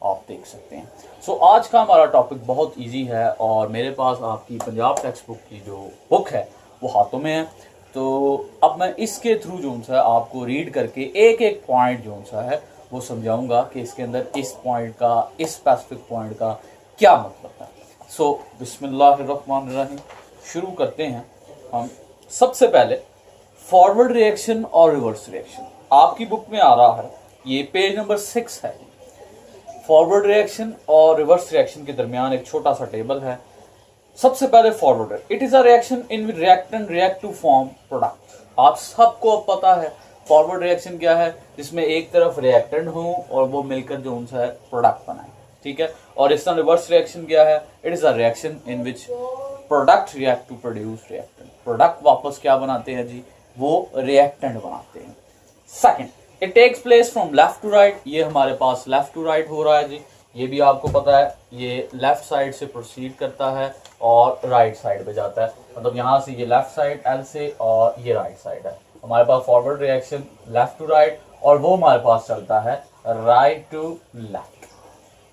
आप देख सकते हैं। सो आज का हमारा टॉपिक बहुत इजी है और मेरे पास आपकी पंजाब टेक्स्ट बुक की जो बुक है वो हाथों में है। तो अब मैं इसके थ्रू जो सा आपको रीड करके एक एक पॉइंट जो सा है वो समझाऊंगा कि इसके अंदर इस पॉइंट का, इस स्पेसिफिक पॉइंट का क्या मतलब है। सो बिस्मिल्लाहिर्रहमानिर्रहीम, शुरू करते हैं हम। सबसे पहले फॉरवर्ड रिएक्शन और रिवर्स रिएक्शन आपकी बुक में आ रहा है, ये पेज नंबर 6 है। फॉरवर्ड रिएक्शन और रिवर्स रिएक्शन के दरमियान एक छोटा सा टेबल है। सबसे पहले forward, it is a reaction in which reactant react to form product. आप सबको अब पता है फॉरवर्ड रिएक्शन क्या है, जिसमें एक तरफ रिएक्टेंट हो और वो मिलकर जो उनसा है प्रोडक्ट बनाए, ठीक है। और इस तरह रिवर्स रिएक्शन क्या है, it is a reaction in which product react to produce reactant. Product वापस क्या बनाते हैं जी, वो रिएक्टेंट बनाते हैं। Second, it takes place from left to right, ये हमारे पास लेफ्ट टू राइट हो रहा है जी, ये भी आपको पता है। ये लेफ्ट साइड से प्रोसीड करता है और राइट साइड पे जाता है, मतलब यहाँ से ये लेफ्ट साइड एल से और ये राइट साइड है। हमारे पास forward reaction left to right और वो हमारे पास चलता है राइट टू लेफ्ट,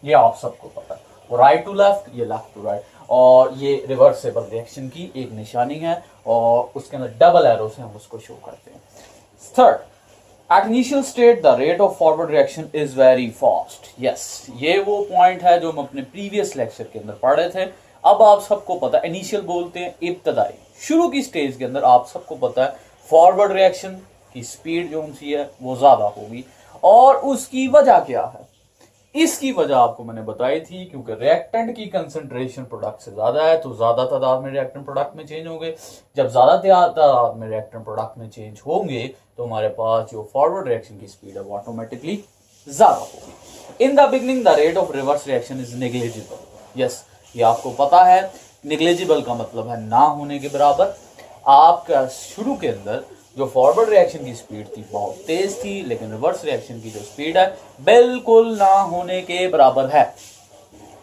ये आप सबको पता है। वो राइट टू लेफ्ट, ये लेफ्ट टू राइट, और ये रिवर्सेबल रिएक्शन की एक निशानी है और उसके अंदर डबल एरो से हम उसको शो करते हैं। Third, at initial state the rate of forward reaction is very fast. Yes, ये वो पॉइंट है जो हम अपने प्रीवियस लेक्चर के अंदर पढ़ रहे थे। अब आप सबको पता है, इनिशियल बोलते हैं इब्तदाई, शुरू की स्टेज के अंदर आप सबको पता है फॉरवर्ड रिएक्शन की स्पीड जो उनसी है वो ज्यादा होगी। और उसकी वजह क्या है, इसकी वजह आपको मैंने बताई थी, क्योंकि रिएक्टेंट की कंसंट्रेशन प्रोडक्ट से ज्यादा है तो ज्यादा तादाद में रिएक्टेंट प्रोडक्ट में चेंज होंगे। जब ज्यादा तादाद में रिएक्टेंट प्रोडक्ट में चेंज होंगे तो हमारे पास जो फॉरवर्ड रिएक्शन की स्पीड है वो ऑटोमेटिकली ज्यादा होगी। In the beginning the rate of reverse reaction is negligible. Yes, ये आपको पता है, नेग्लिजिबल का मतलब है ना होने के बराबर। आपका शुरू के अंदर जो फॉरवर्ड रिएक्शन की स्पीड थी बहुत तेज थी, लेकिन रिवर्स रिएक्शन की जो स्पीड है बिल्कुल ना होने के बराबर है।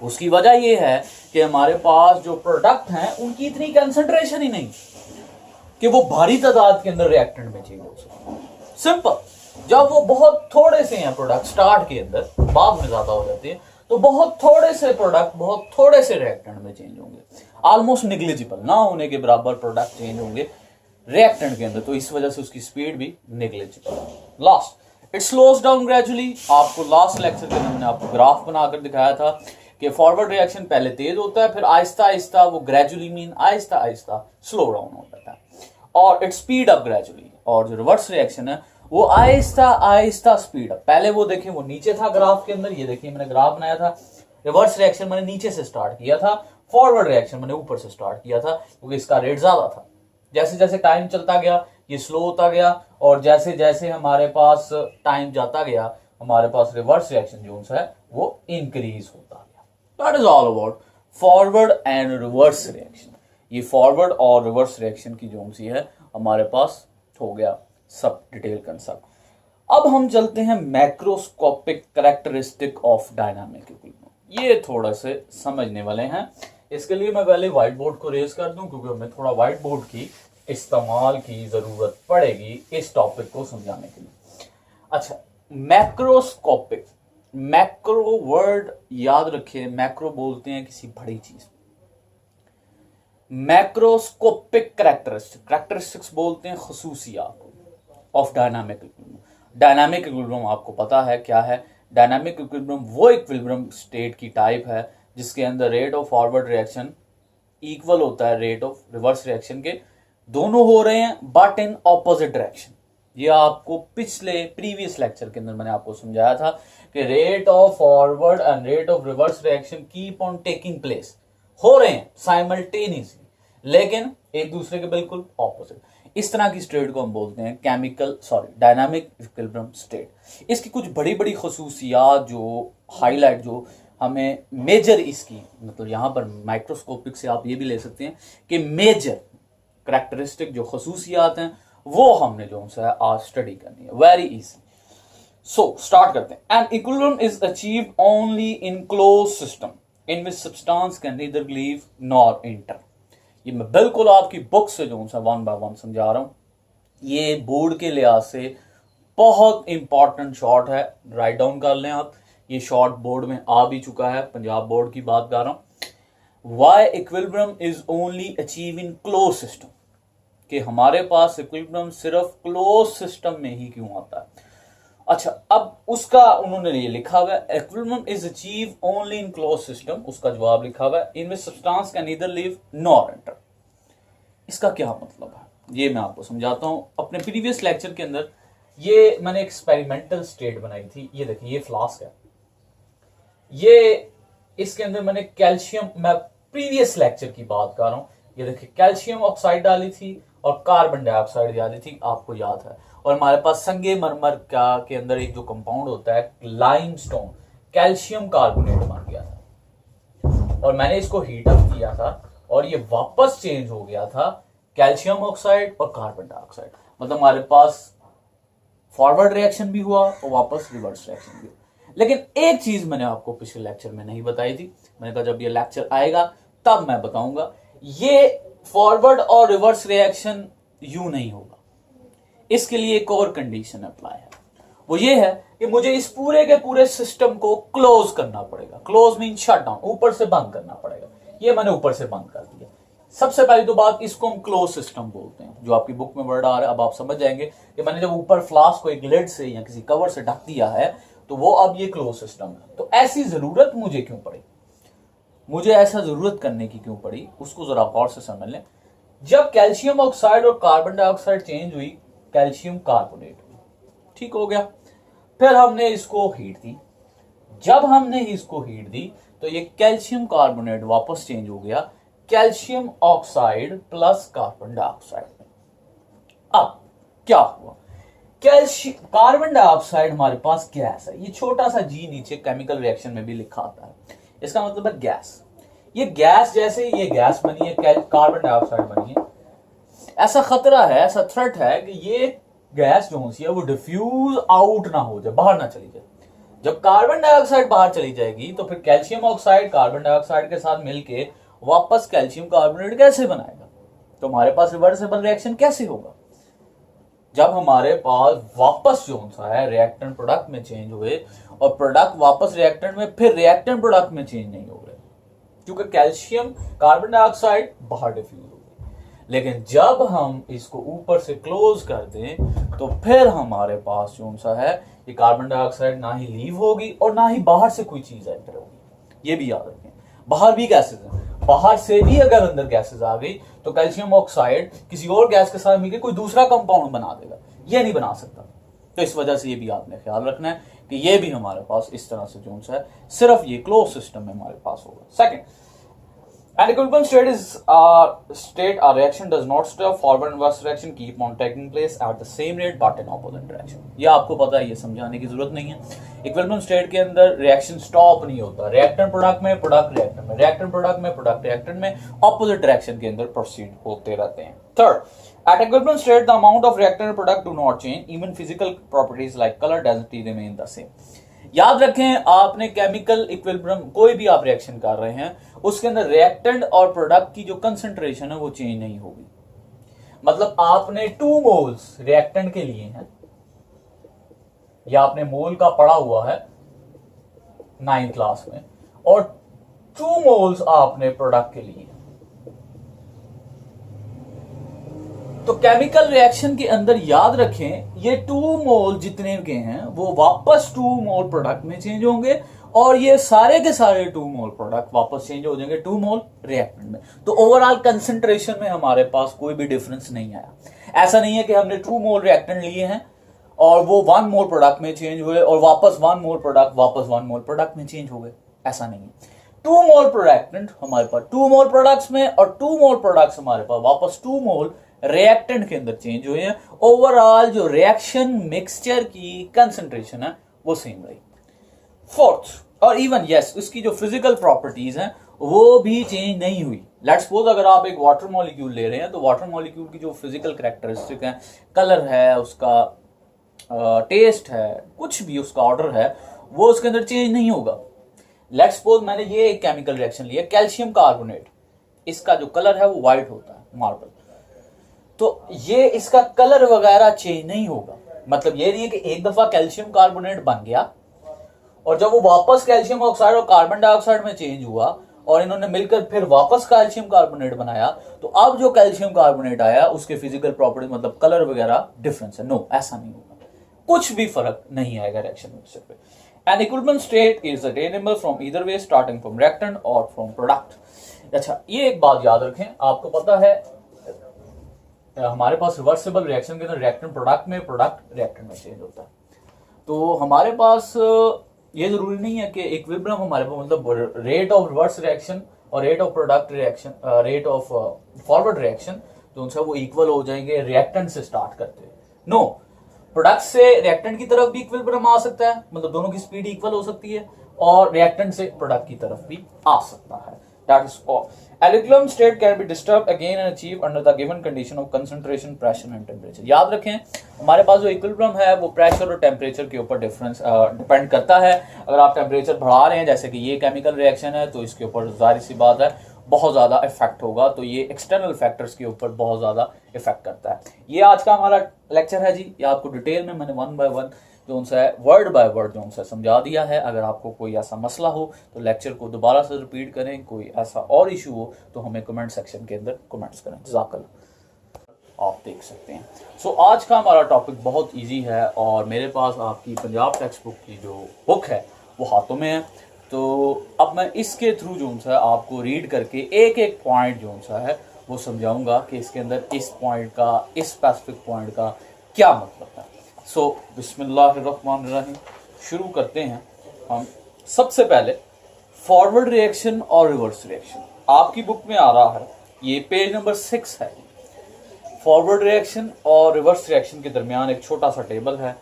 उसकी वजह यह है कि हमारे पास जो प्रोडक्ट हैं उनकी इतनी कंसंट्रेशन ही नहीं कि वो भारी तादाद के अंदर रिएक्टेंट में चेंज हो सके। सिंपल, जब वो बहुत थोड़े से हैं प्रोडक्ट स्टार्ट के अंदर, बाद में ज्यादा हो जाते हैं, तो बहुत थोड़े से प्रोडक्ट बहुत थोड़े से रिएक्टेंट में चेंज होंगे। ऑलमोस्ट नेग्लिजिबल, ना होने के बराबर प्रोडक्ट चेंज होंगे रिएक्टेंट के अंदर, तो इस वजह से उसकी स्पीड भी negligible. Last, it slows down gradually. आपको लास्ट लेक्चर के अंदर मैंने आपको ग्राफ बनाकर दिखाया था कि फॉरवर्ड रिएक्शन पहले तेज होता है, फिर आहिस्ता आहिस्ता वो gradually mean Aahista Aahista slow down हो जाता है, और इट स्पीड अप ग्रेजुअली। और जो रिवर्स रिएक्शन है वो आहिस्ता आहिस्ता स्पीड अप। पहले वो देखें वो नीचे था ग्राफ के अंदर, ये देखिए मैंने ग्राफ बनाया था, रिवर्स रिएक्शन मैंने नीचे से स्टार्ट किया था, फॉरवर्ड रिएक्शन मैंने ऊपर से स्टार्ट किया था, क्योंकि इसका रेट ज्यादा था। जैसे जैसे टाइम चलता गया ये स्लो होता गया, और जैसे जैसे हमारे पास टाइम जाता गया हमारे पास रिवर्स रिएक्शन जो है वो इंक्रीज होता गया। That is all about forward and reverse reaction. ये फॉरवर्ड और रिवर्स रिएक्शन की जो सी है हमारे पास हो गया सब डिटेल कंसेप्ट। अब हम चलते हैं macroscopic characteristic of dynamic equilibrium. ये थोड़ा से समझने वाले हैं। इसके लिए मैं पहले व्हाइट बोर्ड को रेज कर दूं, क्योंकि हमें थोड़ा व्हाइट बोर्ड की इस्तेमाल की जरूरत पड़ेगी इस टॉपिक को समझाने के लिए। अच्छा, मैक्रोस्कोपिक, मैक्रो वर्ड याद रखिए, मैक्रो बोलते हैं किसी बड़ी चीज। मैक्रोस्कोपिक कैरेक्टरिस्टिक्स बोलते हैं खसूसियात of dynamic equilibrium. Dynamic equilibrium आपको पता है क्या है। डायनामिक इक्विलिब्रियम वो इक्विलिब्रियम स्टेट की टाइप है जिसके अंदर rate of forward reaction equal होता है रेट ऑफ रिवर्स रिएक्शन के, दोनों हो रहे हैं बट इन ऑपोजिट डायरेक्शन। ये आपको पिछले प्रीवियस लेक्चर के अंदर मैंने आपको समझाया था कि rate of forward and rate of reverse reaction keep on taking place, हो रहे हैं साइमल्टेनियसली, लेकिन एक दूसरे के बिल्कुल ऑपोजिट। इस तरह की स्टेट को हम बोलते हैं डायनामिक इक्विलिब्रियम स्टेट। इसकी कुछ बड़ी बड़ी खसूसियात जो हाईलाइट, जो हमें मेजर इसकी, मतलब यहां पर माइक्रोस्कोपिक से आप ये भी ले सकते हैं कि मेजर करैक्टरिस्टिक जो खसूसियात हैं वो हमने जो है आज स्टडी करनी है, वेरी इजी। सो स्टार्ट करते हैं। An equilibrium is achieved only in close system in which substance can neither leave nor enter. ये मैं बिल्कुल आपकी बुक से जो है वन बाय वन समझा रहा हूं। ये बोर्ड के लिहाज से बहुत इंपॉर्टेंट शॉर्ट है, राइट डाउन कर लें आप। ये शॉर्ट बोर्ड में आ भी चुका है, पंजाब बोर्ड की बात कर रहा हूं। Why equilibrium is only achieve in close system, कि हमारे पास इक्विलिब्रियम सिर्फ क्लोज सिस्टम में ही क्यों आता है। अच्छा, अब उसका उन्होंने ये लिखा हुआ है equilibrium is achieve only in close system, उसका जवाब लिखा हुआ है in which substance can neither leave nor enter. इसका क्या मतलब है ये मैं आपको समझाता हूं। अपने प्रीवियस लेक्चर के अंदर ये मैंने एक्सपेरिमेंटल स्टेट बनाई थी, ये देखिए ये फ्लास्क है, ये इसके अंदर मैंने कैल्शियम, मैं प्रीवियस लेक्चर की बात कर रहा हूं, ये देखिए कैल्शियम ऑक्साइड डाली थी और कार्बन डाइऑक्साइड डाली थी, आपको याद है। और हमारे पास संगमरमर का के अंदर एक जो कंपाउंड होता है लाइमस्टोन, कैल्शियम कार्बोनेट बन गया था और मैंने इसको हीट अप किया था और ये वापस चेंज हो गया था कैल्शियम ऑक्साइड और कार्बन डाइऑक्साइड। मतलब हमारे पास फॉरवर्ड रिएक्शन भी हुआ और वापस रिवर्स रिएक्शन भी हुआ। लेकिन एक चीज मैंने आपको पिछले लेक्चर में नहीं बताई थी, मैंने कहा जब ये लेक्चर आएगा तब मैं बताऊंगा। ये फॉरवर्ड और रिवर्स रिएक्शन यूं नहीं होगा, इसके लिए एक और कंडीशन अप्लाई है, वो ये है कि मुझे इस पूरे के पूरे सिस्टम को क्लोज करना पड़ेगा। क्लोज मीन शट डाउन, ऊपर से बंद करना पड़ेगा। ये मैंने ऊपर से बंद कर दिया। सबसे पहली तो बात, इसको हम क्लोज सिस्टम बोलते हैं, जो आपकी बुक में वर्ड आ रहा है। अब आप समझ जाएंगे कि मैंने जब ऊपर फ्लास्क को एक लिड से या किसी कवर से ढक दिया है तो वो अब ये क्लोज सिस्टम है। तो ऐसी जरूरत मुझे क्यों पड़ी, मुझे ऐसा जरूरत करने की क्यों पड़ी, उसको जरा गौर से समझ लें। जब कैल्शियम ऑक्साइड और कार्बन डाइऑक्साइड चेंज हुई, कैल्शियम कार्बोनेट ठीक हो गया, फिर हमने इसको हीट दी। जब हमने इसको हीट दी तो ये कैल्शियम कार्बोनेट वापस चेंज हो गया calcium oxide plus carbon dioxide में। अब क्या हुआ, कैल्शियम कार्बन डाइऑक्साइड हमारे पास गैस है, ये छोटा सा जी नीचे केमिकल रिएक्शन में भी लिखा आता है, इसका मतलब है गैस। ये गैस जैसे ये गैस बनी है, कार्बन डाइऑक्साइड बनी है, ऐसा खतरा है, ऐसा थ्रेट है कि ये गैस जो सी है वो डिफ्यूज आउट ना हो जाए, बाहर ना चली जाए। जब कार्बन डाइऑक्साइड बाहर चली जाएगी तो फिर कैल्शियम ऑक्साइड कार्बन डाइऑक्साइड के साथ मिलके वापस कैल्शियम कार्बोनेट कैसे बनाएगा, तो हमारे पास रिवर्सिबल रिएक्शन कैसे होगा। जब हमारे पास वापस जो सा है रिएक्टेंट प्रोडक्ट में चेंज हुए और प्रोडक्ट वापस रिएक्टेंट में, फिर रिएक्टेंट प्रोडक्ट में चेंज नहीं हो रहे क्योंकि कैल्शियम कार्बन डाइऑक्साइड बाहर डिफ्यूज हो गई। लेकिन जब हम इसको ऊपर से क्लोज कर दें तो फिर हमारे पास जो सा है ये कार्बन डाइऑक्साइड ना ही लीव होगी और ना ही बाहर से कोई चीज एंटर होगी। ये भी याद रखें, बाहर भी गैसेज हैं, बाहर से भी अगर अंदर गैसेज आ गई तो कैल्शियम ऑक्साइड किसी और गैस के साथ मिलकर कोई दूसरा कंपाउंड बना देगा, ये नहीं बना सकता। तो इस वजह से ये भी आपने ख्याल रखना है कि ये भी हमारे पास इस तरह से जो है सिर्फ ये क्लोज सिस्टम में हमारे पास होगा। Second, an equilibrium state is state a reaction does not stop, forward and reverse reaction keep on taking place at the same rate but in opposite direction। ये आपको पता है, ये समझाने की जरूरत नहीं है। इक्विलिब्रियम स्टेट के अंदर रिएक्शन स्टॉप नहीं होता, रिएक्टेंट प्रोडक्ट में, प्रोडक्ट रिएक्टेंट में, रिएक्टेंट प्रोडक्ट में, प्रोडक्ट रिएक्टेंट में, ऑपोजिट डायरेक्शन के अंदर प्रोसीड होते रहते हैं। Third, at equilibrium state the amount of reactant and product do not change, even physical properties like color density remain the same। याद रखें, आपने केमिकल इक्विलिब्रियम कोई भी आप रिएक्शन कर रहे हैं उसके अंदर रिएक्टेंट और प्रोडक्ट की जो कंसंट्रेशन है वो चेंज नहीं होगी। मतलब आपने 2 मोल्स रिएक्टेंट के लिए हैं, या आपने मोल का पढ़ा हुआ है 9th क्लास में, और 2 मोल्स आपने प्रोडक्ट के लिए। तो केमिकल रिएक्शन के अंदर याद रखें ये 2 मोल जितने के हैं वो वापस 2 मोल प्रोडक्ट में चेंज होंगे और ये सारे के सारे 2 मोल प्रोडक्ट वापस चेंज हो जाएंगे 2 मोल रिएक्टेंट में। तो ओवरऑल कंसंट्रेशन में हमारे पास कोई भी डिफरेंस नहीं आया। ऐसा नहीं है कि हमने 2 मोल रिएक्टेंट लिए हैं और वो 1 मोल प्रोडक्ट में चेंज हुए और वापस 1 मोल प्रोडक्ट वापस 1 मोल प्रोडक्ट में चेंज हो गए, ऐसा नहीं है। 2 मोल प्रोडक्टेंट हमारे पास 2 मोल प्रोडक्ट्स में और 2 मोल प्रोडक्ट्स हमारे पास वापस 2 मोल रिएक्टेंट के अंदर चेंज हुए हैं। ओवरऑल जो रिएक्शन मिक्सचर की कंसंट्रेशन है वो सेम रही। फोर्थ, और इवन यस उसकी जो फिजिकल प्रॉपर्टीज हैं वो भी चेंज नहीं हुई। लेट्स सपोज अगर आप एक वाटर मॉलिक्यूल ले रहे हैं तो वाटर मॉलिक्यूल की जो फिजिकल कैरेक्टरिस्टिक है, कलर है उसका, टेस्ट है, कुछ भी उसका ऑर्डर है, वो उसके अंदर चेंज नहीं होगा। लेट्स सपोज मैंने ये एक केमिकल रिएक्शन लिया कैल्शियम कार्बोनेट, इसका जो कलर है वो व्हाइट होता है मार्बल, तो ये इसका कलर वगैरह चेंज नहीं होगा। मतलब ये नहीं है कि एक दफा कैल्शियम कार्बोनेट बन गया और जब वो वापस कैल्शियम ऑक्साइड और कार्बन डाइऑक्साइड में चेंज हुआ और इन्होंने मिलकर फिर वापस कैल्शियम कार्बोनेट बनाया, तो अब जो कैल्शियम कार्बोनेट आया उसके फिजिकल प्रॉपर्टी मतलब कलर वगैरह डिफरेंस है। नो, ऐसा नहीं होगा, कुछ भी फर्क नहीं आएगा रिएक्शन मिक्सचर पे। An equilibrium state is attainable from either way starting from reactant और फ्रॉम प्रोडक्ट। अच्छा, ये एक बात याद रखें, आपको पता है हमारे पास रिवर्सिबल रिएक्शन के अंदर रिएक्टेंट प्रोडक्ट में, प्रोडक्ट रिएक्टेंट में चेंज होता है। तो हमारे पास ये जरूरी नहीं है कि इक्विलिब्रियम हमारे पास मतलब रेट ऑफ रिवर्स रिएक्शन और rate of product reaction, rate of forward reaction जो उनसे वो इक्वल हो जाएंगे रिएक्टेंट से स्टार्ट करते हैं। नो, प्रोडक्ट से रिएक्टेंट की तरफ भी इक्विलिब्रियम आ सकता है, मतलब दोनों की स्पीड इक्वल हो सकती है, और रिएक्टेंट से प्रोडक्ट की तरफ भी आ सकता है। That is all. Equilibrium state can be disturbed again and achieved under the given condition of concentration, pressure and temperature। याद रखें, हमारे पास जो इक्विलिब्रियम है वो प्रेशर और टेम्परेचर के ऊपर डिफरेंस डिपेंड करता है। अगर आप टेम्परेचर बढ़ा रहे हैं, जैसे कि ये केमिकल रिएक्शन है, तो इसके ऊपर जाहिर सी बात है बहुत ज्यादा इफेक्ट होगा, तो ये एक्सटर्नल फैक्टर्स के ऊपर बहुत ज्यादा इफेक्ट करता है। ये आज का हमारा लेक्चर है जी, ये आपको डिटेल में मैंने 1 बाय 1 जो उनसे वर्ड बाय वर्ड जो उनसे समझा दिया है। अगर आपको कोई ऐसा मसला हो तो लेक्चर को दोबारा से रिपीट करें, कोई ऐसा और इशू हो तो हमें कमेंट सेक्शन के अंदर कमेंट्स करें। जज़ाकल्लाह। आप देख सकते हैं। सो आज का हमारा टॉपिक बहुत इजी है और मेरे पास आपकी पंजाब टेक्स्ट बुक की जो बुक है वो हाथों में है। तो अब मैं इसके थ्रू जो उनसे आपको रीड करके एक एक पॉइंट जो उनसा है वो समझाऊंगा कि इसके अंदर इस पॉइंट का, इस स्पेसिफिक पॉइंट का क्या मतलब है। सो बिस्मिल्लाहिर्रहमानिर्रहीम, शुरू करते हैं हम। सबसे पहले फॉरवर्ड रिएक्शन और रिवर्स रिएक्शन आपकी बुक में आ रहा है, ये पेज नंबर 6 है। फॉरवर्ड रिएक्शन और रिवर्स रिएक्शन के दरमियान एक छोटा सा टेबल है।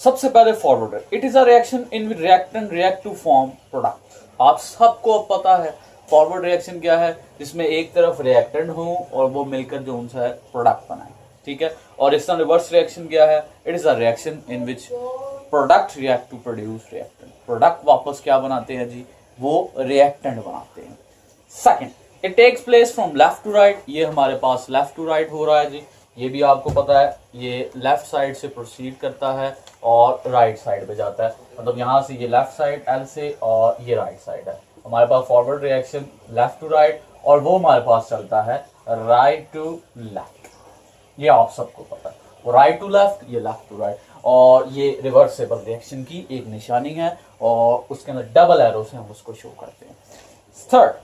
सबसे पहले forward, it is a reaction in which reactant react to form product. आप सबको अब पता है फॉरवर्ड रिएक्शन क्या है, जिसमें एक तरफ रिएक्टेंट हो और वो मिलकर जो उनसे है प्रोडक्ट बनाए, ठीक है। और इसका रिवर्स रिएक्शन क्या है, it is a reaction in which product react to produce reactant. Product वापस क्या बनाते हैं जी, वो रिएक्टेंट बनाते हैं। Second, it takes place from left to right, ये हमारे पास लेफ्ट टू राइट हो रहा है जी, ये भी आपको पता है। ये लेफ्ट साइड से प्रोसीड करता है और राइट साइड पे जाता है, मतलब यहाँ से ये लेफ्ट साइड एल से और ये राइट साइड है। हमारे पास forward reaction left to right और वो हमारे पास चलता है राइट टू लेफ्ट, ये आप सबको पता है। वो राइट टू लेफ्ट, ये लेफ्ट टू राइट, और ये रिवर्सेबल रिएक्शन की एक निशानी है और उसके अंदर डबल एरो से हम उसको शो करते हैं। Third,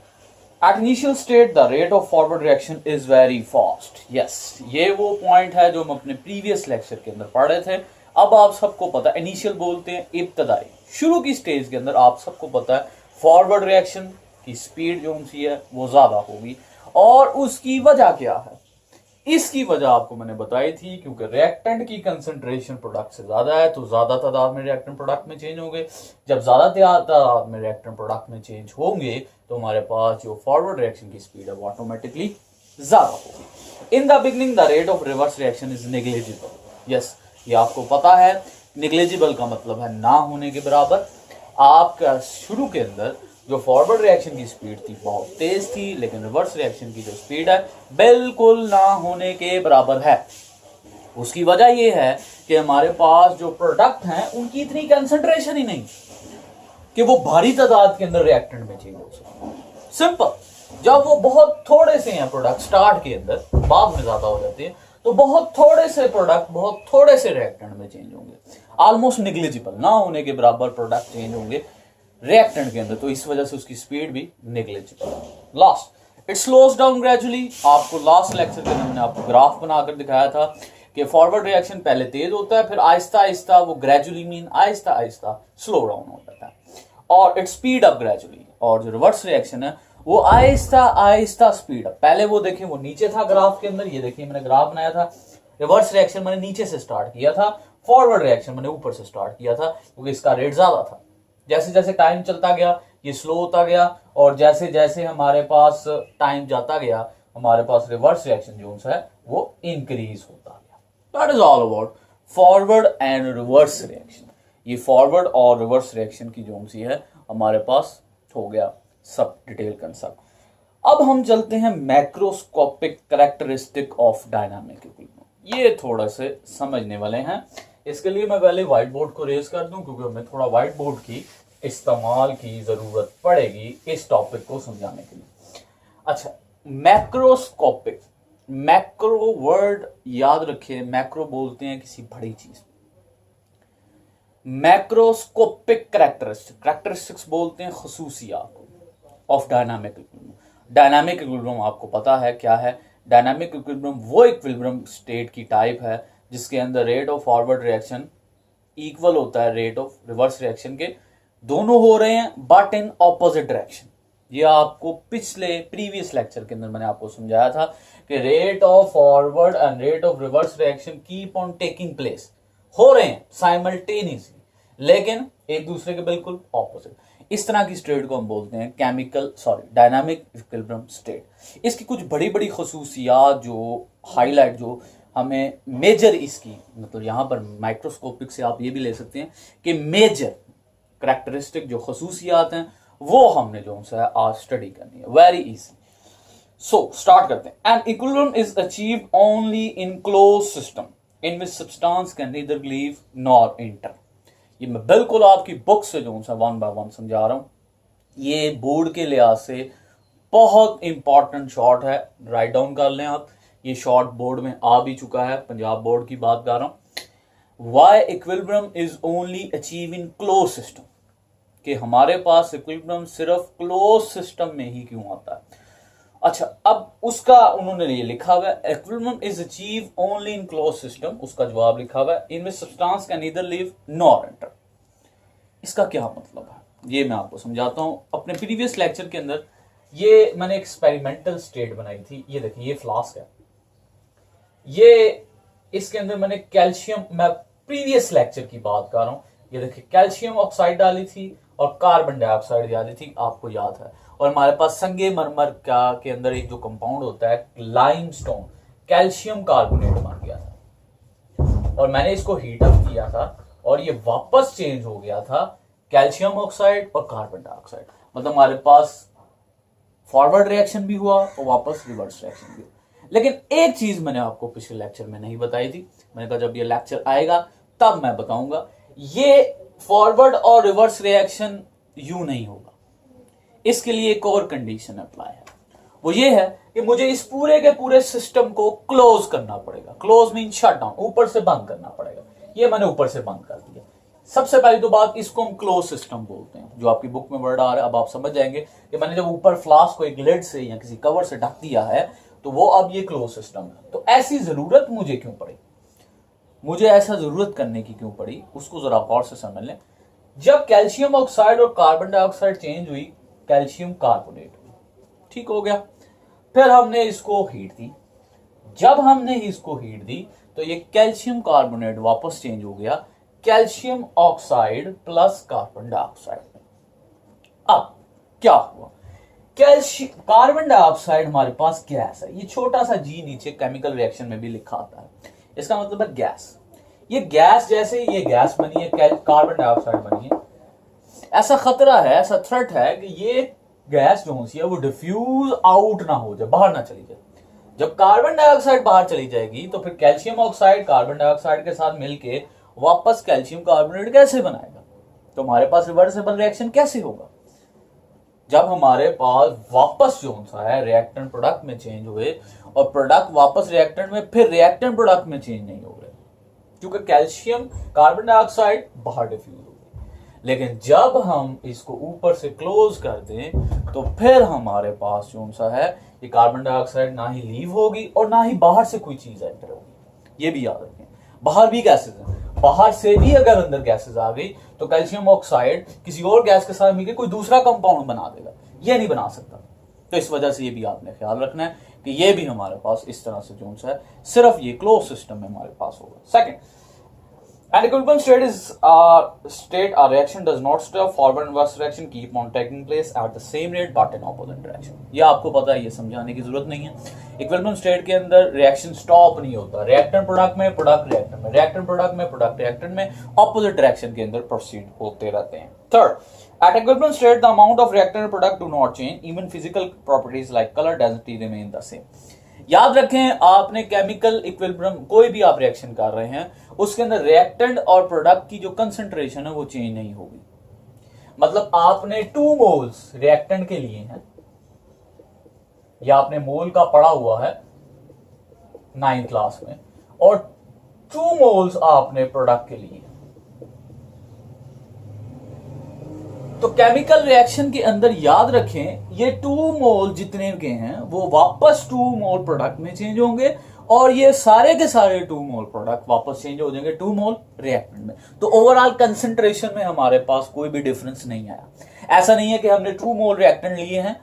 at initial state the rate of forward reaction is very fast. Yes, ये वो पॉइंट है जो हम अपने प्रीवियस लेक्चर के अंदर पढ़ रहे थे। अब आप सबको पता है, इनिशियल बोलते हैं इब्तदाई, शुरू की स्टेज के अंदर आप सबको पता है फॉरवर्ड रिएक्शन की स्पीड जो उनकी है वो ज्यादा होगी। और उसकी वजह क्या है, इसकी वजह आपको मैंने बताई थी, क्योंकि रिएक्टेंट की कंसंट्रेशन प्रोडक्ट से ज्यादा है तो ज्यादा तादाद में रिएक्टेंट प्रोडक्ट में चेंज होंगे। जब ज्यादा तादाद में रिएक्टेंट प्रोडक्ट में चेंज होंगे तो हमारे पास जो फॉरवर्ड रिएक्शन की स्पीड है वो ऑटोमेटिकली ज्यादा होगी। In the beginning the rate of reverse reaction is negligible. Yes, ये आपको पता है, नेग्लिजिबल का मतलब है ना होने के बराबर। आपका शुरू के अंदर जो फॉरवर्ड रिएक्शन की स्पीड थी बहुत तेज थी, लेकिन रिवर्स रिएक्शन की जो स्पीड है बिल्कुल ना होने के बराबर है। उसकी वजह यह है कि हमारे पास जो प्रोडक्ट हैं उनकी इतनी कंसंट्रेशन ही नहीं कि वो भारी तादाद के अंदर रिएक्टेंट में चेंज हो सके। सिंपल, जब वो बहुत थोड़े से हैं प्रोडक्ट स्टार्ट के अंदर, बाद में ज्यादा हो जाते हैं, तो बहुत थोड़े से प्रोडक्ट बहुत थोड़े से रिएक्टेंट में चेंज होंगे, ऑलमोस्ट नेग्लिजिबल, ना होने के बराबर प्रोडक्ट चेंज होंगे रिएक्टेंट के अंदर, तो इस वजह से उसकी स्पीड भी negligible. Last, it slows down gradually. आपको लास्ट लेक्चर के अंदर मैंने आपको ग्राफ बनाकर दिखाया था कि फॉरवर्ड रिएक्शन पहले तेज होता है, फिर आहिस्ता आहिस्ता वो gradually mean Aahista Aahista slow down हो जाता है, और इट स्पीड अप ग्रेजुअली। और जो रिवर्स रिएक्शन है वो आहिस्ता आहिस्ता स्पीड अप। पहले वो देखें वो नीचे था ग्राफ के अंदर, ये देखिए मैंने ग्राफ बनाया था, रिवर्स रिएक्शन मैंने नीचे से स्टार्ट किया था, फॉरवर्ड रिएक्शन मैंने ऊपर से स्टार्ट किया था, क्योंकि इसका रेट ज्यादा था। जैसे जैसे टाइम चलता गया ये स्लो होता गया, और जैसे जैसे हमारे पास टाइम जाता गया हमारे पास रिवर्स रिएक्शन जो है वो इंक्रीज होता गया। That is all about forward and reverse reaction. ये फॉरवर्ड और रिवर्स रिएक्शन की जो है हमारे पास हो गया सब डिटेल कंसेप्ट। अब हम चलते हैं macroscopic characteristic of dynamic equilibrium. ये थोड़ा से समझने वाले हैं इसके लिए मैं पहले व्हाइट बोर्ड को रेज कर दूं, क्योंकि हमें थोड़ा व्हाइट बोर्ड की इस्तेमाल की जरूरत पड़ेगी इस टॉपिक को समझाने के लिए। अच्छा, मैक्रोस्कोपिक, मैक्रो वर्ड याद रखिए, मैक्रो बोलते हैं किसी बड़ी चीज, मैक्रोस्कोपिक कैरेक्टरिस्टिक्स बोलते हैं खसूसियात of dynamic equilibrium. Dynamic equilibrium आपको पता है क्या है। डायनामिक इक्विलिब्रियम वो इक्विलिब्रियम स्टेट की टाइप है जिसके अंदर rate of forward reaction equal होता है रेट ऑफ रिवर्स रिएक्शन के, दोनों हो रहे हैं बट इन ऑपोजिट डायरेक्शन। ये आपको पिछले प्रीवियस लेक्चर के अंदर मैंने आपको समझाया था कि rate of forward and rate of reverse reaction keep on taking place, हो रहे हैं साइमल्टेनियसली, लेकिन एक दूसरे के बिल्कुल ऑपोजिट। इस तरह की स्टेट को हम बोलते हैं डायनामिक इक्विलिब्रियम स्टेट। इसकी कुछ बड़ी बड़ी खसूसियात जो हाईलाइट, जो हमें मेजर इसकी, मतलब यहां पर माइक्रोस्कोपिक से आप ये भी ले सकते हैं कि मेजर करैक्टरिस्टिक जो खसूसियात हैं वो हमने जो है आज स्टडी करनी है, वेरी इजी। सो स्टार्ट करते हैं। An equilibrium is achieved only in close system in which substance can neither leave nor enter. ये मैं बिल्कुल आपकी बुक से जो है वन बाय वन समझा रहा हूं। ये बोर्ड के लिहाज से बहुत इंपॉर्टेंट शॉर्ट है, राइट डाउन कर लें आप। ये शॉर्ट बोर्ड में आ भी चुका है, पंजाब बोर्ड की बात कर रहा हूं। Why equilibrium is only achieve in close system, कि हमारे पास इक्विलिब्रियम सिर्फ क्लोज सिस्टम में ही क्यों आता है। अच्छा, अब उसका उन्होंने ये लिखा हुआ है, equilibrium is achieve only in close system, उसका जवाब लिखा हुआ है in which substance can neither leave nor enter. इसका क्या मतलब है ये मैं आपको समझाता हूं। अपने प्रीवियस लेक्चर के अंदर ये मैंने एक्सपेरिमेंटल स्टेट बनाई थी। ये देखिए, ये फ्लास्क है, ये इसके अंदर मैंने कैल्शियम, मैं प्रीवियस लेक्चर की बात कर रहा हूं। ये देखिए, कैल्शियम ऑक्साइड डाली थी और कार्बन डाइऑक्साइड डाली थी, आपको याद है। और हमारे पास संगमरमर का के अंदर एक जो कंपाउंड होता है लाइमस्टोन, कैल्शियम कार्बोनेट बन गया था और मैंने इसको हीट अप किया था और ये वापस चेंज हो गया था कैल्शियम ऑक्साइड और कार्बन डाइऑक्साइड। मतलब हमारे पास फॉरवर्ड रिएक्शन भी हुआ और वापस रिवर्स रिएक्शन भी हुआ। लेकिन एक चीज मैंने आपको पिछले लेक्चर में नहीं बताई थी, मैंने कहा जब ये लेक्चर आएगा तब मैं बताऊंगा। ये फॉरवर्ड और रिवर्स रिएक्शन यूं नहीं होगा, इसके लिए एक और कंडीशन अप्लाई है। वो ये है कि मुझे इस पूरे के पूरे सिस्टम को क्लोज करना पड़ेगा। क्लोज मीन शट डाउन, ऊपर से बंद करना पड़ेगा। ये मैंने ऊपर से बंद कर दिया। सबसे पहली तो बात, इसको हम क्लोज सिस्टम बोलते हैं। जो आपकी बुक में वर्ड आ रहा है, अब आप समझ जाएंगे कि मैंने जब ऊपर फ्लास्क को एक लिड से या किसी कवर से ढक दिया है तो वो अब ये क्लोज सिस्टम है। तो ऐसी जरूरत मुझे क्यों पड़ी, मुझे ऐसा जरूरत करने की क्यों पड़ी, उसको जरा गौर से समझ लें। जब कैल्शियम ऑक्साइड और कार्बन डाइऑक्साइड चेंज हुई, कैल्शियम कार्बोनेट हुई, ठीक हो गया। फिर हमने इसको हीट दी। जब हमने इसको हीट दी तो ये कैल्शियम कार्बोनेट वापस चेंज हो गया calcium oxide plus carbon dioxide. अब क्या हुआ, कैल्शियम कार्बन डाइऑक्साइड हमारे पास गैस है। ये छोटा सा जी नीचे केमिकल रिएक्शन में भी लिखा आता है, इसका मतलब है गैस। ये गैस, जैसे ये गैस बनी है, कार्बन डाइऑक्साइड बनी है, ऐसा खतरा है, ऐसा थ्रेट है कि ये गैस जो है वो डिफ्यूज आउट ना हो जाए, बाहर ना चली जाए। जब कार्बन डाइऑक्साइड बाहर चली जाएगी तो फिर कैल्शियम ऑक्साइड कार्बन डाइऑक्साइड के साथ मिलके वापस कैल्शियम कार्बोनेट कैसे बनाएगा। तो हमारे पास रिवर्सिबल रिएक्शन कैसे होगा, जब हमारे पास वापस जो है रिएक्टेंट प्रोडक्ट में चेंज हुए और प्रोडक्ट वापस रिएक्टेंट में, फिर रिएक्टेंट प्रोडक्ट में चेंज नहीं हो गए क्योंकि कैल्शियम कार्बन डाइऑक्साइड बाहर डिफ्यूज हो गई। लेकिन जब हम इसको ऊपर से क्लोज कर दें तो फिर हमारे पास जो सा है ये कार्बन डाइऑक्साइड ना ही लीव होगी और ना ही बाहर से कोई चीज एंटर होगी। ये भी याद रखें, बाहर भी गैसेज हैं, बाहर से भी अगर अंदर गैसेज आ गई तो कैल्शियम ऑक्साइड किसी और गैस के साथ मिलकर कोई दूसरा कंपाउंड बना देगा, ये नहीं बना सकता। तो इस वजह से ये भी आपने ख्याल रखना है कि ये भी हमारे पास इस तरह से जो है सिर्फ ये क्लोज सिस्टम में हमारे पास होगा। Second, an equilibrium state is state a reaction does not stop, forward and reverse reaction keep on taking place at the same rate but in opposite direction। ये आपको पता है, ये समझाने की जरूरत नहीं है। इक्विलिब्रियम स्टेट के अंदर रिएक्शन स्टॉप नहीं होता, रिएक्टेंट प्रोडक्ट में, प्रोडक्ट रिएक्टेंट में, रिएक्टेंट प्रोडक्ट में, प्रोडक्ट रिएक्टेंट में, ऑपोजिट डायरेक्शन के अंदर प्रोसीड होते रहते हैं। Third, at equilibrium state the amount of reactant and product do not change, even physical properties like color density remain the same। याद रखें, आपने केमिकल इक्विलिब्रियम कोई भी आप रिएक्शन कर रहे हैं उसके अंदर रिएक्टेंट और प्रोडक्ट की जो कंसंट्रेशन है वो चेंज नहीं होगी। मतलब आपने 2 मोल्स रिएक्टेंट के लिए हैं, या आपने मोल का पढ़ा हुआ है 9th क्लास में, और 2 मोल्स आपने प्रोडक्ट के लिए। तो केमिकल रिएक्शन के अंदर याद रखें, ये 2 मोल जितने के हैं वो वापस 2 मोल प्रोडक्ट में चेंज होंगे, और ये सारे के सारे 2 मोल प्रोडक्ट वापस चेंज हो जाएंगे 2 मोल रिएक्टेंट में। तो ओवरऑल कंसंट्रेशन में हमारे पास कोई भी डिफरेंस नहीं आया। ऐसा नहीं है कि हमने 2 मोल रिएक्टेंट लिए हैं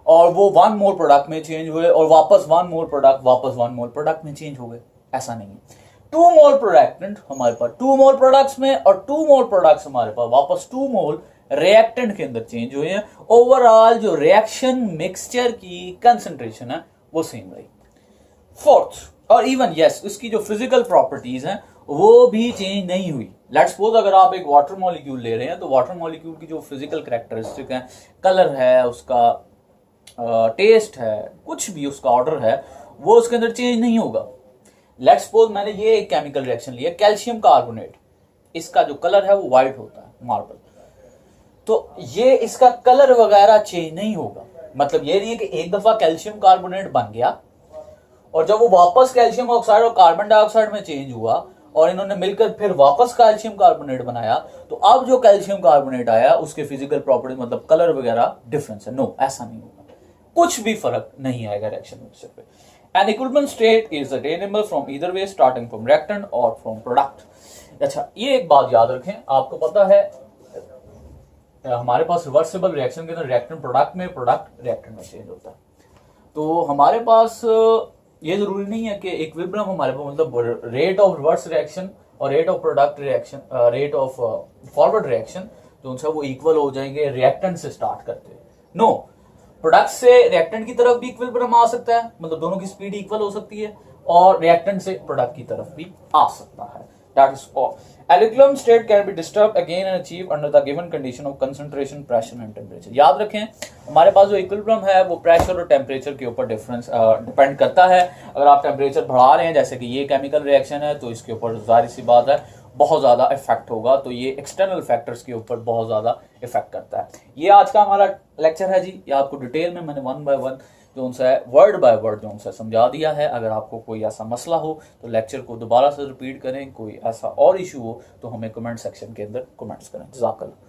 और वो 1 मोल प्रोडक्ट में चेंज हुए और वापस 1 मोल प्रोडक्ट वापस 1 मोल प्रोडक्ट में चेंज हो गए, ऐसा नहीं है। 2 मोल प्रोडक्टेंट हमारे पास 2 मोल प्रोडक्ट्स में, और 2 मोल प्रोडक्ट्स हमारे पास वापस 2 मोल रिएक्टेंट के अंदर चेंज हुए हैं। ओवरऑल जो रिएक्शन मिक्सचर की कंसंट्रेशन है वो सेम रही। फोर्थ, और इवन यस उसकी जो फिजिकल प्रॉपर्टीज हैं वो भी चेंज नहीं हुई। लेट्स सपोज अगर आप एक वाटर मॉलिक्यूल ले रहे हैं तो वाटर मॉलिक्यूल की जो फिजिकल कैरेक्टरिस्टिक है, कलर है उसका, टेस्ट है, कुछ भी उसका ऑर्डर है, वो उसके अंदर चेंज नहीं होगा। लेट्स सपोज मैंने ये एक केमिकल रिएक्शन लिया, कैल्शियम कार्बोनेट, इसका जो कलर है वो व्हाइट होता है मार्बल, तो ये इसका कलर वगैरह चेंज नहीं होगा। मतलब ये नहीं है कि एक दफा कैल्शियम कार्बोनेट बन गया और जब वो वापस कैल्शियम ऑक्साइड और कार्बन डाइऑक्साइड में चेंज हुआ और इन्होंने मिलकर फिर वापस कैल्शियम कार्बोनेट बनाया, तो अब जो कैल्शियम कार्बोनेट आया उसके फिजिकल प्रॉपर्टी मतलब कलर वगैरह डिफरेंस है। नो, ऐसा नहीं होगा, कुछ भी फर्क नहीं आएगा रिएक्शन मिक्सचर पे। An equilibrium state is attainable from either way, starting from reactant or from product. अच्छा, ये एक बात याद रखें, आपको पता है हमारे पास रिवर्सिबल रिएक्शन के अंदर रिएक्टेंट प्रोडक्ट में, प्रोडक्ट रिएक्टेंट में चेंज होता है। तो हमारे पास ये जरूरी नहीं है कि इक्विलिब्रियम हमारे पास मतलब रेट ऑफ रिवर्स रिएक्शन और rate of product reaction, rate of forward reaction जो उनसे वो इक्वल हो जाएंगे रिएक्टेंट से स्टार्ट करते हैं। नो, प्रोडक्ट से रिएक्टेंट की तरफ भी इक्विलिब्रियम आ सकता है, मतलब दोनों की स्पीड इक्वल हो सकती है, और रिएक्टेंट से प्रोडक्ट की तरफ भी आ सकता है। That is all. Equilibrium state can be disturbed again and achieved under the given condition of concentration, pressure and temperature. याद रखें, हमारे पास जो इक्विलिब्रियम है वो प्रेशर और टेम्परेचर के ऊपर डिफरेंस डिपेंड करता है। अगर आप टेम्परेचर बढ़ा रहे हैं, जैसे कि ये केमिकल रिएक्शन है, तो इसके ऊपर जाहिर सी बात है बहुत ज्यादा इफेक्ट होगा, तो ये एक्सटर्नल फैक्टर्स के ऊपर बहुत ज्यादा इफेक्ट करता है। ये आज का हमारा लेक्चर है जी, ये आपको डिटेल में मैंने 1 बाय 1 जो उनसे वर्ड बाय वर्ड जो उनसे समझा दिया है। अगर आपको कोई ऐसा मसला हो तो लेक्चर को दोबारा से रिपीट करें, कोई ऐसा और इशू हो तो हमें कमेंट सेक्शन के अंदर कमेंट्स करें। जज़ाकल्लाह।